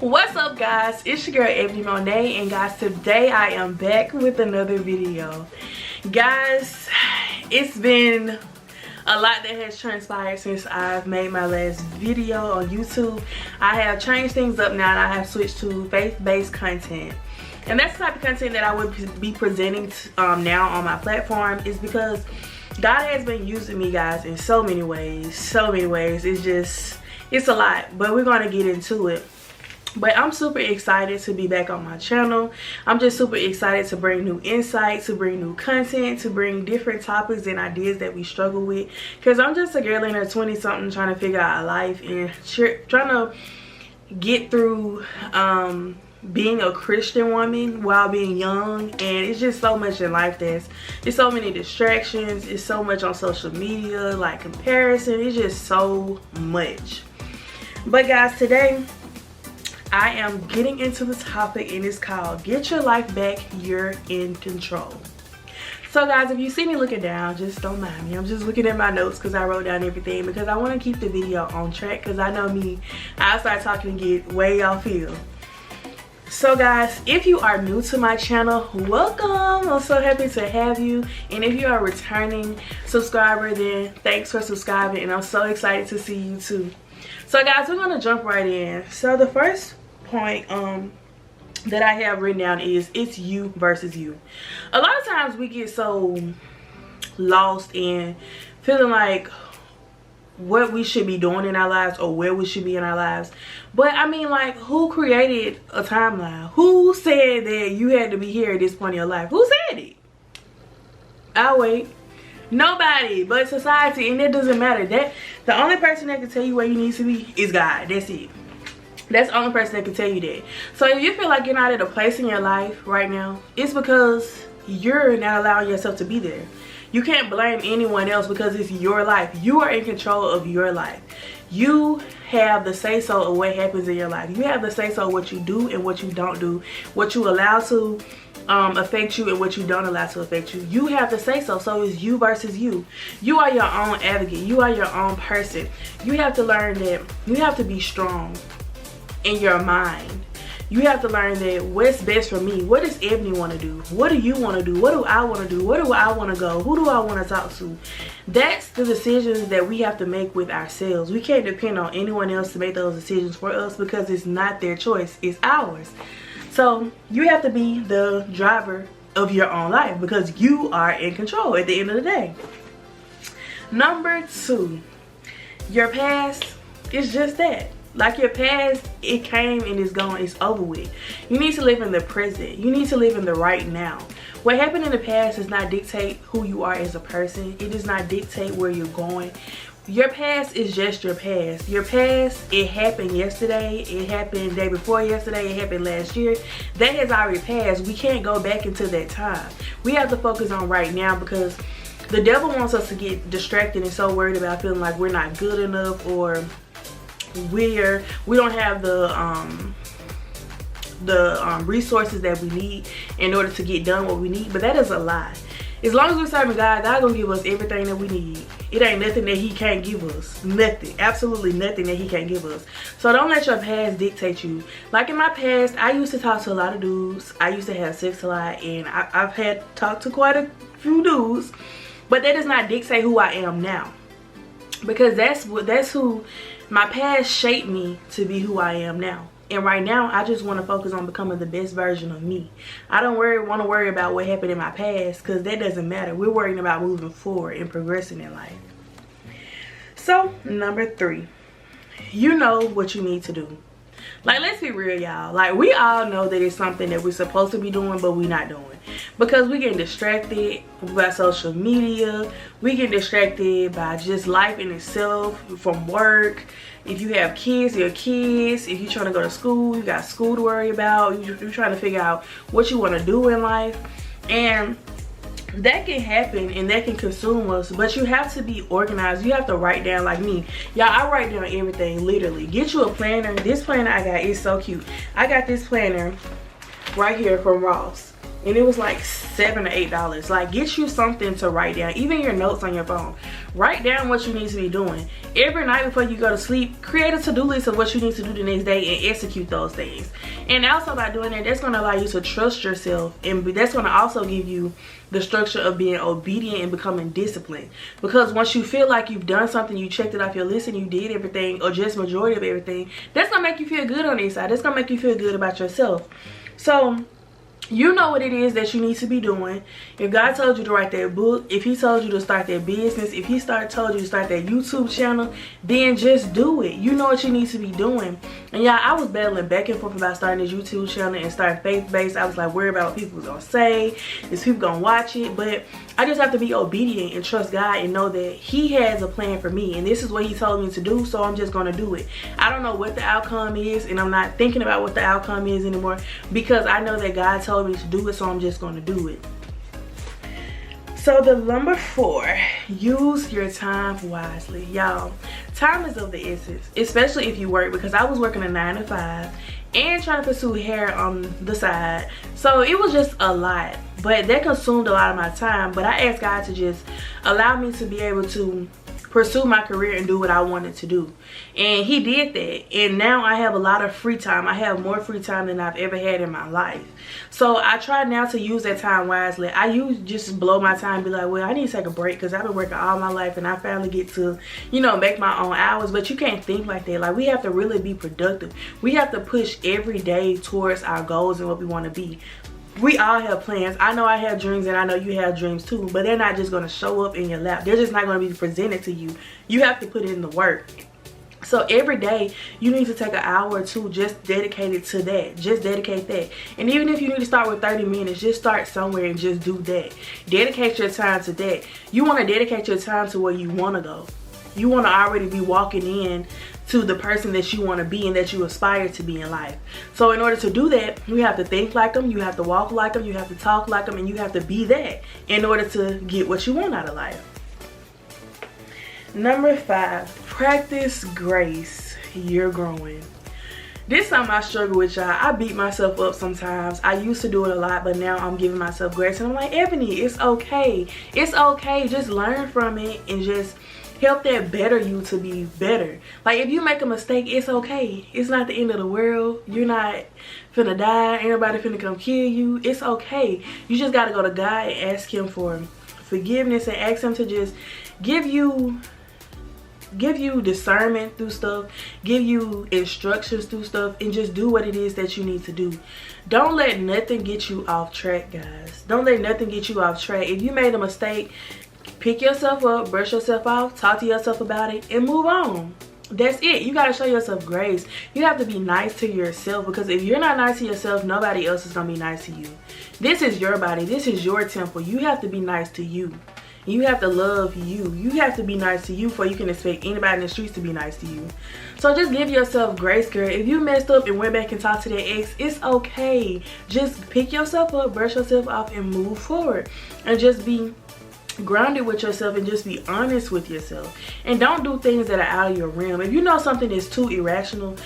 What's up, guys? It's your girl Ebony Monet, and guys, today I am back with another video. Guys, it's been a lot that has transpired since I've made my last video on YouTube. I have changed things up now and I have switched to faith-based content. And that's the type of content that I would be presenting now on my platform, is because God has been using me, guys, in so many ways. It's a lot, but we're going to get into it. But I'm super excited to be back on my channel. I'm just super excited to bring new insights, to bring new content, to bring different topics and ideas that we struggle with. Because I'm just a girl in her 20-something trying to figure out life and trying to get through being a Christian woman while being young. And it's just so much in life there's so many distractions. It's so much on social media, like comparison. It's just so much. But guys, today I am getting into the topic, and it's called Get Your Life Back, You're in Control. So guys, if you see me looking down, just don't mind me. I'm just looking at my notes because I wrote down everything, because I want to keep the video on track, because I know me, I'll start talking and get way off field. So guys, if you are new to my channel, welcome. I'm so happy to have you. And if you are a returning subscriber, then thanks for subscribing, and I'm so excited to see you too. So guys, we're gonna jump right in. So the first point that I have written down is it's you versus you. A lot of times we get so lost in feeling like what we should be doing in our lives or where we should be in our lives. But I mean, like, who created a timeline? Who said that you had to be here at this point in your life? Who said it? I'll wait. Nobody but society, and it doesn't matter. That the only person that can tell you where you need to be is God. That's it. That's the only person that can tell you that. So if you feel like you're not at a place in your life right now, it's because you're not allowing yourself to be there. You can't blame anyone else because it's your life. You are in control of your life. You have the say-so of what happens in your life. You have the say-so of what you do and what you don't do, what you allow to affect you and what you don't allow to affect you. You have the say-so. So it's you versus you. You are your own advocate. You are your own person. You have to learn that you have to be strong in your mind. You have to learn that what's best for me. What does Ebony want to do? What do you want to do? What do I want to do? Where do I want to go? Who do I want to talk to? That's the decisions that we have to make with ourselves. We can't depend on anyone else to make those decisions for us, because it's not their choice, it's ours. So you have to be the driver of your own life, because you are in control at the end of the day. Number 2, your past is just that. Like, your past, it came and it's gone, it's over with. You need to live in the present. You need to live in the right now. What happened in the past does not dictate who you are as a person. It does not dictate where you're going. Your past is just your past. Your past, it happened yesterday, it happened the day before yesterday, it happened last year. That has already passed. We can't go back into that time. We have to focus on right now, because the devil wants us to get distracted and so worried about feeling like we're not good enough, or we don't have the resources that we need in order to get done what we need. But that is a lie. As long as we're serving God, God gonna give us everything that we need. It ain't nothing that he can't give us. Nothing. Absolutely nothing that he can't give us. So don't let your past dictate you. Like in my past, I used to talk to a lot of dudes. I used to have sex a lot, and I've had talked to quite a few dudes. But that does not dictate who I am now. Because that's who my past shaped me to be who I am now. And right now, I just want to focus on becoming the best version of me. I don't want to worry about what happened in my past, because that doesn't matter. We're worrying about moving forward and progressing in life. So, number 3, you know what you need to do. Like, let's be real, y'all. Like, we all know that it's something that we're supposed to be doing, but we're not doing. Because we get distracted by social media. We get distracted by just life in itself, from work. If you have kids, your kids. If you're trying to go to school, you got school to worry about. You're trying to figure out what you want to do in life. And that can happen and that can consume us, but you have to be organized. You have to write down, like me, y'all. I write down everything, literally. Get you a planner. This planner I got is so cute. I got this planner right here from Ross. and it was like $7 or $8. Like, get you something to write down, even your notes on your phone. Write down what you need to be doing. Every night before you go to sleep, create a to-do list of what you need to do the next day and execute those things. And also by doing that, that's going to allow you to trust yourself, and that's going to also give you the structure of being obedient and becoming disciplined. Because once you feel like you've done something, you checked it off your list and you did everything, or just majority of everything, that's going to make you feel good on the inside. That's going to make you feel good about yourself. So you know what it is that you need to be doing. If God told you to write that book, if he told you to start that business, if he told you to start that YouTube channel, then just do it. You know what you need to be doing. And yeah, I was battling back and forth about starting this YouTube channel and starting faith-based. I was like worried about what people was gonna say, is people gonna watch it? But I just have to be obedient and trust God and know that he has a plan for me, and this is what he told me to do, so I'm just gonna do it. I don't know what the outcome is, and I'm not thinking about what the outcome is anymore, because I know that God told me to do it, so I'm just gonna do it. So the number 4, use your time wisely. Y'all, time is of the essence, especially if you work, because I was working a 9 to 5 and trying to pursue hair on the side, so it was just a lot. But that consumed a lot of my time. But I asked God to just allow me to be able to pursue my career and do what I wanted to do. And he did that. And now I have a lot of free time. I have more free time than I've ever had in my life. So I try now to use that time wisely. I just blow my time, be like, well, I need to take a break because I've been working all my life and I finally get to, you know, make my own hours. But you can't think like that. Like, we have to really be productive. We have to push every day towards our goals and what we want to be. We all have plans. I know I have dreams and I know you have dreams too, but they're not just going to show up in your lap. They're just not going to be presented to you. You have to put in the work. So every day you need to take an hour or two just dedicated to that. Just dedicate that. And even if you need to start with 30 minutes, just start somewhere and just do that. Dedicate your time to that. You want to dedicate your time to where you want to go. You want to already be walking in to the person that you want to be and that you aspire to be in life. So in order to do that, you have to think like them, you have to walk like them, you have to talk like them, and you have to be that in order to get what you want out of life. Number 5, practice grace. You're growing. This is something I struggle with, y'all. I beat myself up sometimes. I used to do it a lot, but now I'm giving myself grace. And I'm like, Ebony, it's okay. It's okay. Just learn from it and just help that better you to be better. Like, if you make a mistake, it's okay. It's not the end of the world. You're not finna die. Ain't nobody finna come kill you. It's okay. You just gotta go to God and ask him for forgiveness and ask him to just give you discernment through stuff, give you instructions through stuff, and just do what it is that you need to do. Don't let nothing get you off track, guys. Don't let nothing get you off track. If you made a mistake, pick yourself up, brush yourself off, talk to yourself about it, and move on. That's it. You gotta show yourself grace. You have to be nice to yourself, because if you're not nice to yourself, nobody else is gonna be nice to you. This is your body. This is your temple. You have to be nice to you. You have to love you. You have to be nice to you before you can expect anybody in the streets to be nice to you. So just give yourself grace, girl. If you messed up and went back and talked to that ex, it's okay. Just pick yourself up, brush yourself off, and move forward. And just be grounded with yourself and just be honest with yourself. And don't do things that are out of your realm. If you know something is too irrational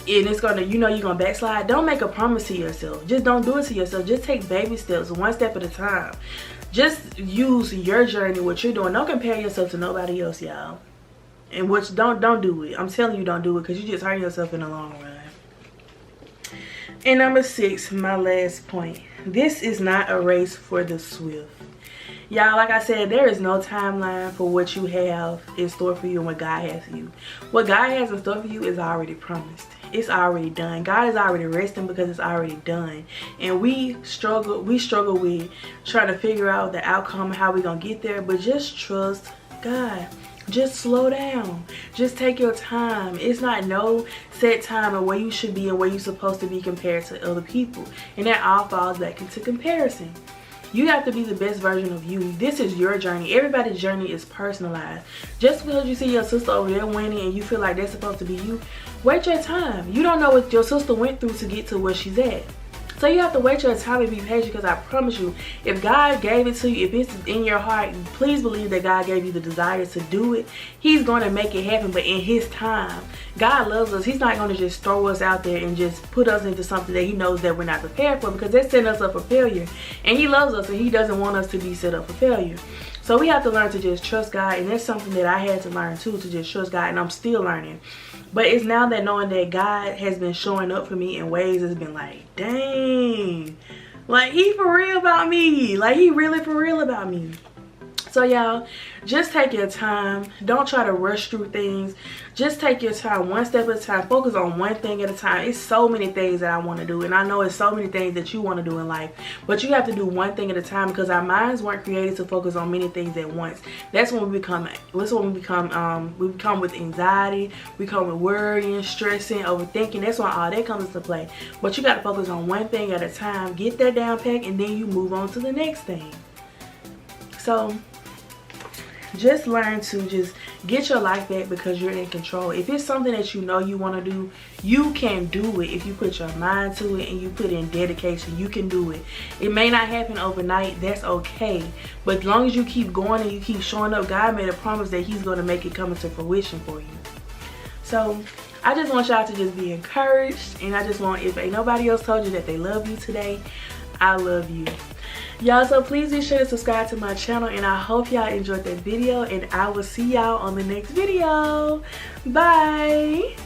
and it's gonna, you know, you're gonna backslide, don't make a promise to yourself. Just don't do it to yourself. Just take baby steps, one step at a time. Just use your journey, what you're doing. Don't compare yourself to nobody else, y'all. And which don't do it. I'm telling you, don't do it, because you just hurt yourself in the long run. And number 6, my last point. This is not a race for the swift. Y'all, like I said, there is no timeline for what you have in store for you and what God has for you. What God has in store for you is already promised. It's already done. God is already resting because it's already done. And we struggle with trying to figure out the outcome, how we're going to get there. But just trust God. Just slow down. Just take your time. It's not no set time of where you should be and where you're supposed to be compared to other people. And that all falls back into comparison. You have to be the best version of you. This is your journey. Everybody's journey is personalized. Just because you see your sister over there winning and you feel like that's supposed to be you, wait your time. You don't know what your sister went through to get to where she's at. So you have to wait your time and be patient, because I promise you, if God gave it to you, if it's in your heart, please believe that God gave you the desire to do it. He's going to make it happen, but in his time. God loves us. He's not going to just throw us out there and just put us into something that he knows that we're not prepared for, because that's setting us up for failure. And he loves us, and he doesn't want us to be set up for failure. So we have to learn to just trust God, and that's something that I had to learn too, to just trust God, and I'm still learning. But it's now that knowing that God has been showing up for me in ways that's been like, dang, like he for real about me, like he really for real about me. So y'all, just take your time. Don't try to rush through things. Just take your time, one step at a time. Focus on one thing at a time. It's so many things that I want to do, and I know it's so many things that you want to do in life, but you have to do one thing at a time, because our minds weren't created to focus on many things at once. That's when we become with anxiety, we come with worrying, stressing, overthinking. That's when all that comes into play. But you got to focus on one thing at a time, get that down pat, and then you move on to the next thing. So just learn to just get your life back, because you're in control. If it's something that you know you want to do, you can do it. If you put your mind to it and you put in dedication, you can do it. It may not happen overnight, that's okay, but as long as you keep going and you keep showing up, God made a promise that he's going to make it come into fruition for you. So I just want y'all to just be encouraged, and I just want, if ain't nobody else told you that they love you today, I love you. Y'all, so please be sure to subscribe to my channel, and I hope y'all enjoyed that video, and I will see y'all on the next video. Bye.